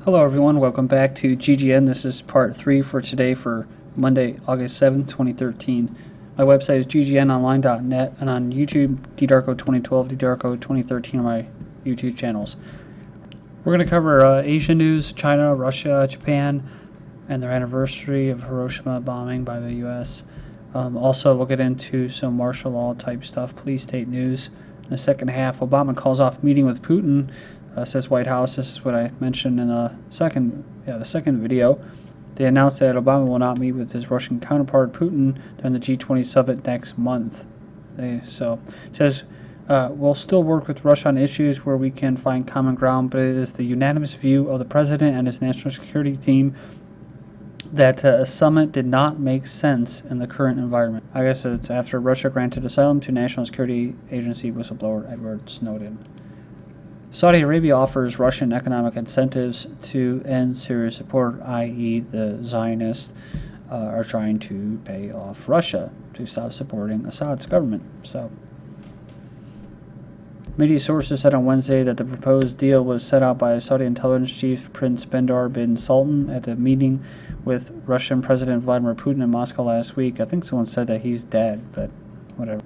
Hello everyone, welcome back to GGN. This is part 3 for today for Monday, August 7th, 2013. My website is ggnonline.net and on YouTube, ddarko2012, ddarko2013 on my YouTube channels. We're going to cover Asian news, China, Russia, Japan, and their anniversary of Hiroshima bombing by the U.S. Also, we'll get into some martial law type stuff, police state news. In the second half, Obama calls off meeting with Putin. Says White House. This is what I mentioned in the second video. They announced that Obama will not meet with his Russian counterpart Putin during the G20 summit next month. It says we'll still work with Russia on issues where we can find common ground, but it is the unanimous view of the president and his national security team that a summit did not make sense in the current environment. I guess it's after Russia granted asylum to National Security Agency whistleblower Edward Snowden. Saudi Arabia offers Russian economic incentives to end Syria support, i.e. the Zionists are trying to pay off Russia to stop supporting Assad's government. So, media sources said on Wednesday that the proposed deal was set out by Saudi intelligence chief Prince Bandar bin Sultan at the meeting with Russian President Vladimir Putin in Moscow last week. I think someone said that he's dead, but whatever.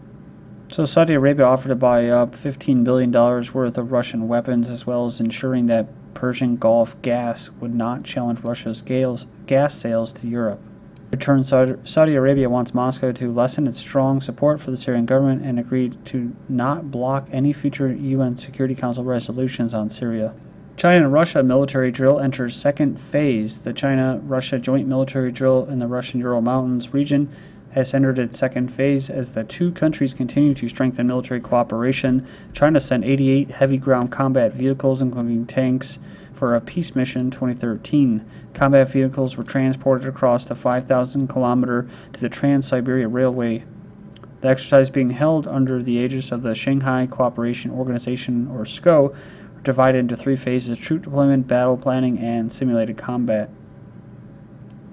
So Saudi Arabia offered to buy up $15 billion worth of Russian weapons, as well as ensuring that Persian Gulf gas would not challenge Russia's gas sales to Europe. In return, Saudi Arabia wants Moscow to lessen its strong support for the Syrian government and agreed to not block any future UN Security Council resolutions on Syria. China and Russia military drill enters second phase. The China-Russia joint military drill in the Russian Ural Mountains region has entered its second phase as the two countries continue to strengthen military cooperation. China sent 88 heavy ground combat vehicles, including tanks, for a peace mission in 2013. Combat vehicles were transported across the 5,000-kilometer to the Trans-Siberia Railway. The exercise being held under the aegis of the Shanghai Cooperation Organization, or SCO, divided into 3 phases: troop deployment, battle planning, and simulated combat.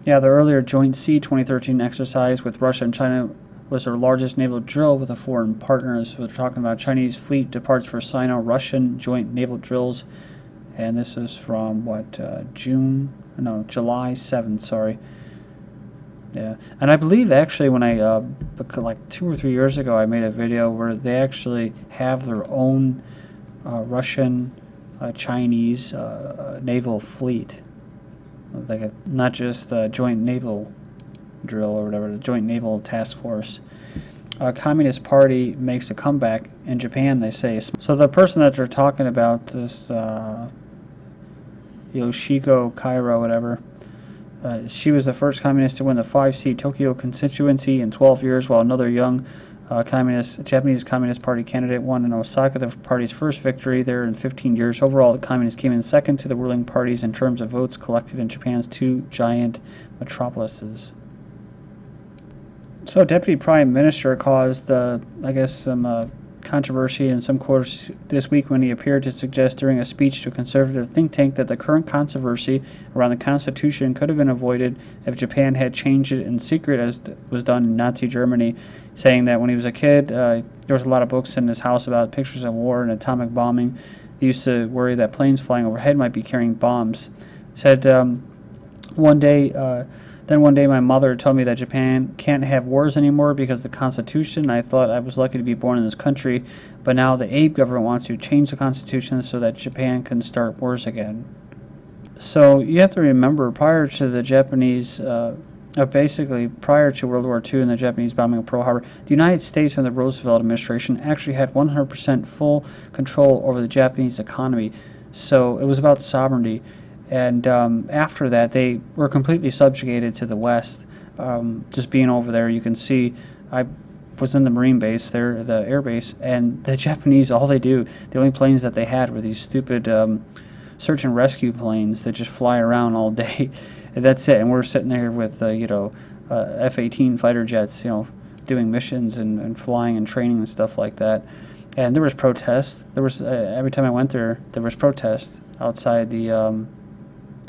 Yeah, the earlier Joint Sea 2013 exercise with Russia and China was their largest naval drill with a foreign partner. So we're talking about Chinese fleet departs for Sino-Russian joint naval drills, and this is from July 7th. Sorry. Yeah, and I believe actually when I like 2 or 3 years ago, I made a video where they actually have their own Russian Chinese naval fleet. Like not just a joint naval drill or whatever, the joint naval task force. Communist Party makes a comeback in Japan, they say. So the person that they're talking about, this Yoshiko Kairo, whatever, she was the first communist to win the 5-seat Tokyo constituency in 12 years, while another young Japanese Communist Party candidate won in Osaka, the party's first victory there in 15 years. Overall, the communists came in second to the ruling parties in terms of votes collected in Japan's 2 giant metropolises. So, Deputy Prime Minister caused, I guess, some controversy in some quarters this week when he appeared to suggest during a speech to a conservative think tank that the current controversy around the Constitution could have been avoided if Japan had changed it in secret, as was done in Nazi Germany, saying that when he was a kid, there was a lot of books in his house about pictures of war and atomic bombing. He used to worry that planes flying overhead might be carrying bombs. Said one day my mother told me that Japan can't have wars anymore because of the Constitution. I thought I was lucky to be born in this country, but now the Abe government wants to change the Constitution so that Japan can start wars again. So you have to remember, prior to the Japanese, basically prior to World War II and the Japanese bombing of Pearl Harbor, the United States and the Roosevelt administration actually had 100% full control over the Japanese economy. So it was about sovereignty. And after that, they were completely subjugated to the West. Just being over there, you can see, I was in the Marine base there, the air base, and the Japanese, all they do, the only planes that they had were these stupid search and rescue planes that just fly around all day. And that's it. And we're sitting there with, F-18 fighter jets, doing missions and flying and training and stuff like that. And there was protests. There was every time I went there was protests outside the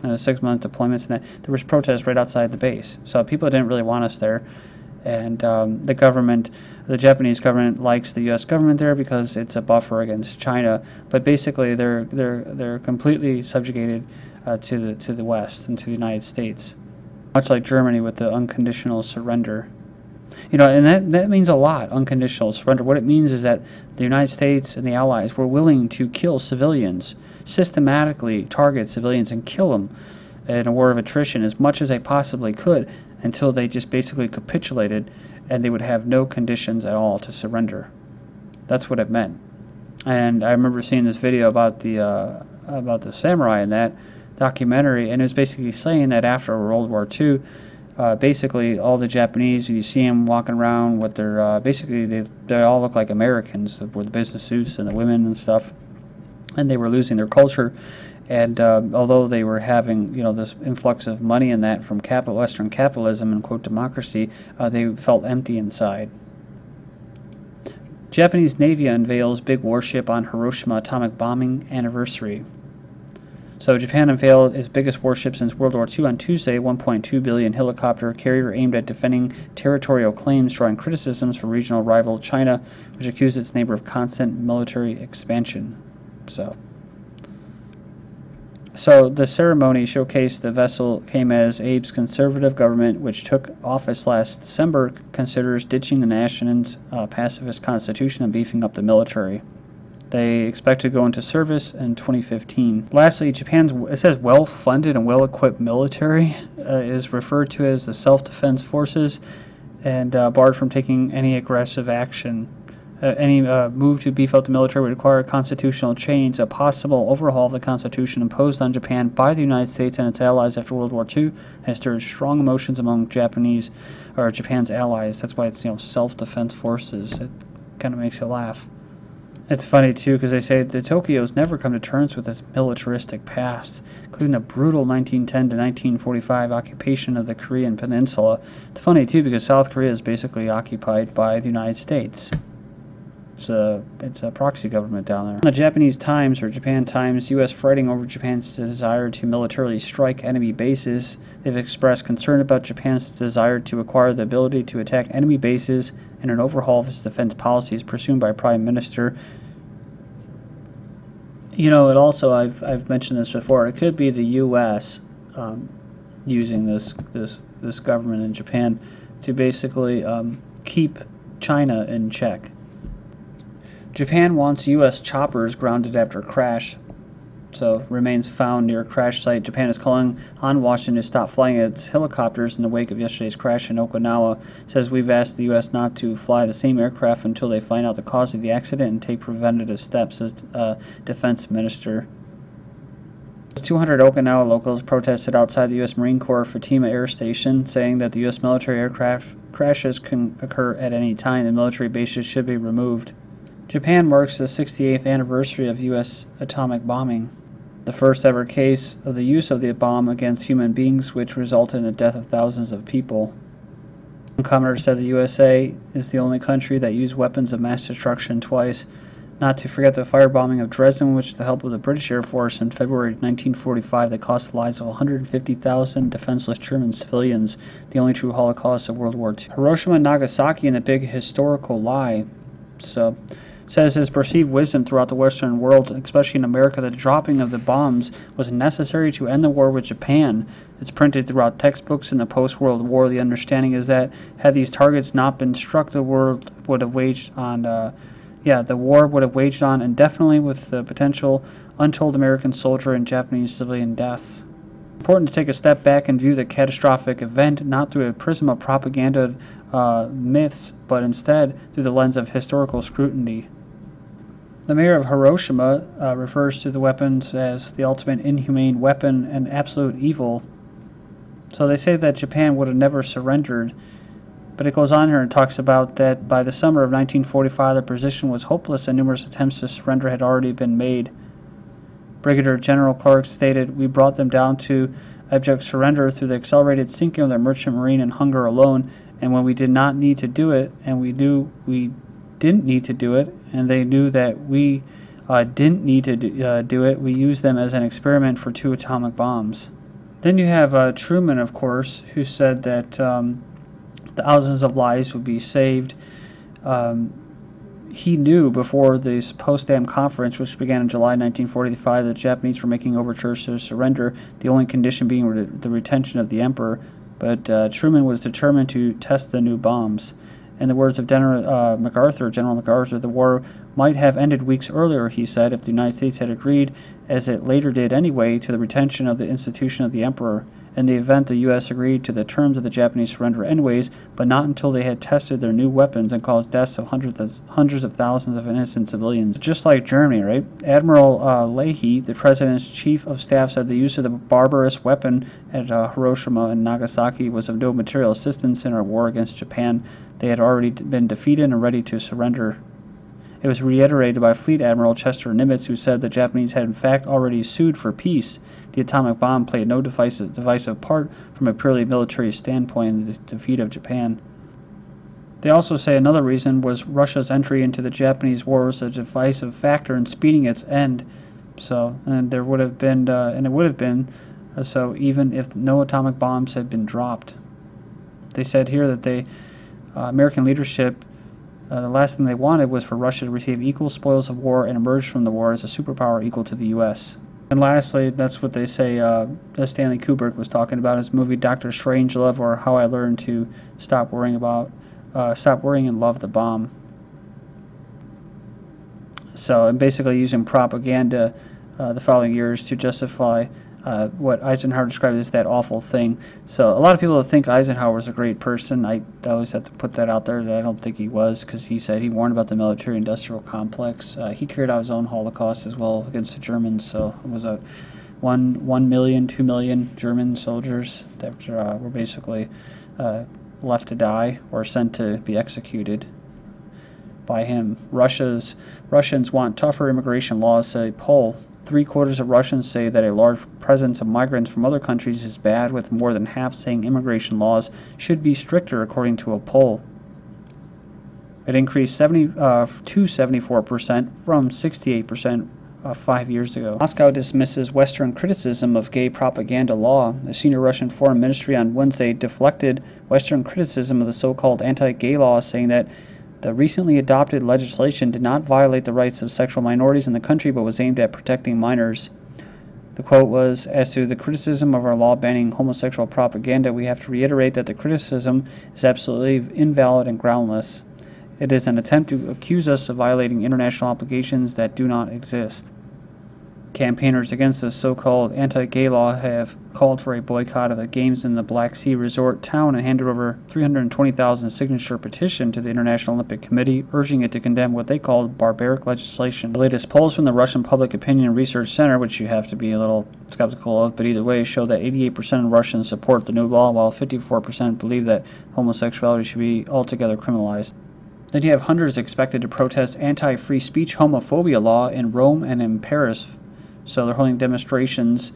6-month deployments, and there was protests right outside the base. So people didn't really want us there, and the Japanese government likes the U.S. government there because it's a buffer against China. But basically, they're completely subjugated to the West and to the United States, much like Germany with the unconditional surrender. You know, and that means a lot, unconditional surrender. What it means is that the United States and the Allies were willing to kill civilians, systematically target civilians and kill them in a war of attrition as much as they possibly could until they just basically capitulated and they would have no conditions at all to surrender. That's what it meant. And I remember seeing this video about the samurai in that documentary, and it was basically saying that after World War II, basically all the Japanese, you see them walking around with their, basically they all look like Americans with the business suits and the women and stuff, and they were losing their culture. And although they were having, you know, this influx of money in that from Western capitalism and quote democracy, they felt empty inside. Japanese Navy unveils big warship on Hiroshima atomic bombing anniversary. So Japan unveiled its biggest warship since World War II on Tuesday, 1.2 billion helicopter carrier aimed at defending territorial claims, drawing criticisms from regional rival China, which accused its neighbor of constant military expansion. So the ceremony showcased the vessel came as Abe's conservative government, which took office last December, considers ditching the nation's pacifist constitution and beefing up the military. They expect to go into service in 2015. Lastly, it says well-funded and well-equipped military is referred to as the self-defense forces and barred from taking any aggressive action. Any move to beef up the military would require constitutional change, a possible overhaul of the Constitution imposed on Japan by the United States and its allies after World War II has stirred strong emotions among Japan's allies. That's why it's, you know, self-defense forces. It kind of makes you laugh. It's funny, too, because they say that Tokyo's never come to terms with its militaristic past, including the brutal 1910 to 1945 occupation of the Korean Peninsula. It's funny, too, because South Korea is basically occupied by the United States. It's a proxy government down there. The Japanese Times, or Japan Times, U.S. fretting over Japan's desire to militarily strike enemy bases. They've expressed concern about Japan's desire to acquire the ability to attack enemy bases and an overhaul of its defense policies pursued by Prime Minister. You know, it also, I've mentioned this before, it could be the U.S. Using this government in Japan to basically keep China in check. Japan wants U.S. choppers grounded after crash. So, remains found near crash site. Japan is calling on Washington to stop flying its helicopters in the wake of yesterday's crash in Okinawa. It says we've asked the U.S. not to fly the same aircraft until they find out the cause of the accident and take preventative steps, says Defense Minister. 200 Okinawa locals protested outside the U.S. Marine Corps Fatima Air Station, saying that the U.S. military aircraft crashes can occur at any time and military bases should be removed. Japan marks the 68th anniversary of U.S. atomic bombing, the first ever case of the use of the bomb against human beings, which resulted in the death of thousands of people. One commenter said the USA is the only country that used weapons of mass destruction twice, not to forget the firebombing of Dresden, which, with the help of the British Air Force in February 1945, that cost the lives of 150,000 defenseless German civilians, the only true Holocaust of World War II. Hiroshima and Nagasaki and the big historical lie. So, says his perceived wisdom throughout the Western world, especially in America, that the dropping of the bombs was necessary to end the war with Japan. It's printed throughout textbooks in the post-World War. The understanding is that had these targets not been struck, the world would have waged on, the war would have waged on indefinitely with the potential untold American soldier and Japanese civilian deaths. Important to take a step back and view the catastrophic event not through a prism of propaganda myths, but instead through the lens of historical scrutiny. The mayor of Hiroshima refers to the weapons as the ultimate inhumane weapon and absolute evil. So they say that Japan would have never surrendered, but it goes on here and talks about that by the summer of 1945 the position was hopeless and numerous attempts to surrender had already been made. Brigadier General Clark stated, "We brought them down to abject surrender through the accelerated sinking of their merchant marine and hunger alone, and when we did not need to do it, and we knew we didn't need to do it, and they knew that we didn't need to do it, we used them as an experiment for 2 atomic bombs." Then you have Truman, of course, who said that thousands of lives would be saved he knew before this Potsdam Conference, which began in July 1945, that the Japanese were making overtures to surrender, the only condition being the retention of the emperor. But Truman was determined to test the new bombs. In the words of General MacArthur, the war might have ended weeks earlier, he said, if the United States had agreed, as it later did anyway, to the retention of the institution of the emperor. In the event, the U.S. agreed to the terms of the Japanese surrender anyways, but not until they had tested their new weapons and caused deaths of hundreds of thousands of innocent civilians. Just like Germany, right? Admiral Leahy, the president's chief of staff, said the use of the barbarous weapon at Hiroshima and Nagasaki was of no material assistance in our war against Japan. They had already been defeated and ready to surrender. It was reiterated by Fleet Admiral Chester Nimitz, who said the Japanese had in fact already sued for peace. The atomic bomb played no divisive part from a purely military standpoint in the defeat of Japan. They also say another reason was Russia's entry into the Japanese war was a divisive factor in speeding its end. So, and there would have been, and it would have been, so even if no atomic bombs had been dropped. They said here that they, American leadership, the last thing they wanted was for Russia to receive equal spoils of war and emerge from the war as a superpower equal to the U.S. And lastly, that's what they say Stanley Kubrick was talking about in his movie Dr. Strangelove, or How I Learned to Stop Worrying and Love the Bomb. So, and basically using propaganda the following years to justify what Eisenhower described as that awful thing. So a lot of people think Eisenhower was a great person. I always have to put that out there that I don't think he was, because he said he warned about the military-industrial complex. He carried out his own Holocaust as well against the Germans. So it was a 1 million, 2 million German soldiers that were basically left to die or sent to be executed by him. Russians want tougher immigration laws, say poll. 3/4 of Russians say that a large presence of migrants from other countries is bad, with more than half saying immigration laws should be stricter, according to a poll. It increased to 74% from 68% 5 years ago. Moscow dismisses Western criticism of gay propaganda law. The senior Russian Foreign Ministry on Wednesday deflected Western criticism of the so-called anti-gay law, saying that the recently adopted legislation did not violate the rights of sexual minorities in the country, but was aimed at protecting minors. The quote was, "As to the criticism of our law banning homosexual propaganda, we have to reiterate that the criticism is absolutely invalid and groundless. It is an attempt to accuse us of violating international obligations that do not exist." Campaigners against the so-called anti-gay law have called for a boycott of the games in the Black Sea resort town and handed over 320,000 signature petition to the International Olympic Committee, urging it to condemn what they called barbaric legislation. The latest polls from the Russian Public Opinion Research Center, which you have to be a little skeptical of, but either way, show that 88% of Russians support the new law, while 54% believe that homosexuality should be altogether criminalized. Then you have hundreds expected to protest anti-free speech homophobia law in Rome and in Paris. So they're holding demonstrations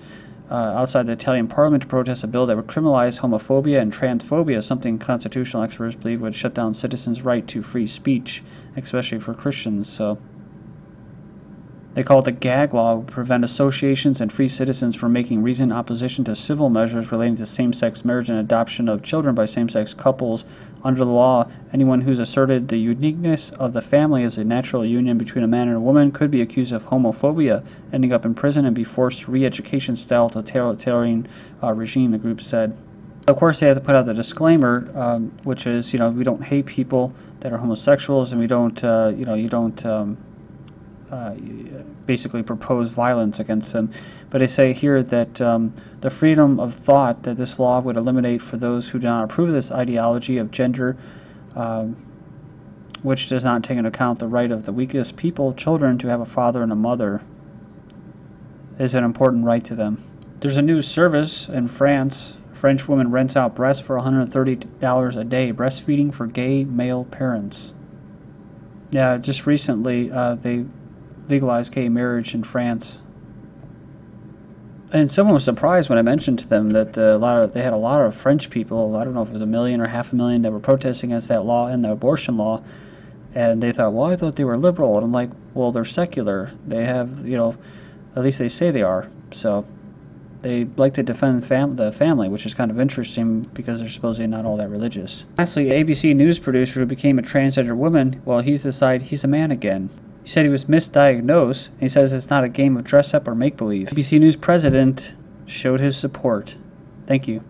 outside the Italian parliament to protest a bill that would criminalize homophobia and transphobia, something constitutional experts believe would shut down citizens' right to free speech, especially for Christians. So they call it the gag law, would prevent associations and free citizens from making reasoned opposition to civil measures relating to same-sex marriage and adoption of children by same-sex couples. Under the law, anyone who's asserted the uniqueness of the family as a natural union between a man and a woman could be accused of homophobia, ending up in prison and be forced to re-education style totalitarian regime, the group said. Of course, they have to put out the disclaimer, which is, we don't hate people that are homosexuals, and we don't, basically propose violence against them. But they say here that the freedom of thought that this law would eliminate for those who do not approve of this ideology of gender, which does not take into account the right of the weakest people, children, to have a father and a mother, is an important right to them. There's a new service in France. A French woman rents out breasts for $130 a day, breastfeeding for gay male parents. Yeah, just recently they legalized gay marriage in France, and someone was surprised when I mentioned to them that they had a lot of French people. I don't know if it was 1 million or 500,000 that were protesting against that law and the abortion law, and they thought, well, I thought they were liberal, and I'm like, well, they're secular. They have, at least they say they are. So They like to defend the family, which is kind of interesting because they're supposedly not all that religious. Lastly, ABC News producer who became a transgender woman, well, he's decided he's a man again. He said he was misdiagnosed, and he says it's not a game of dress-up or make-believe. ABC News president showed his support. Thank you.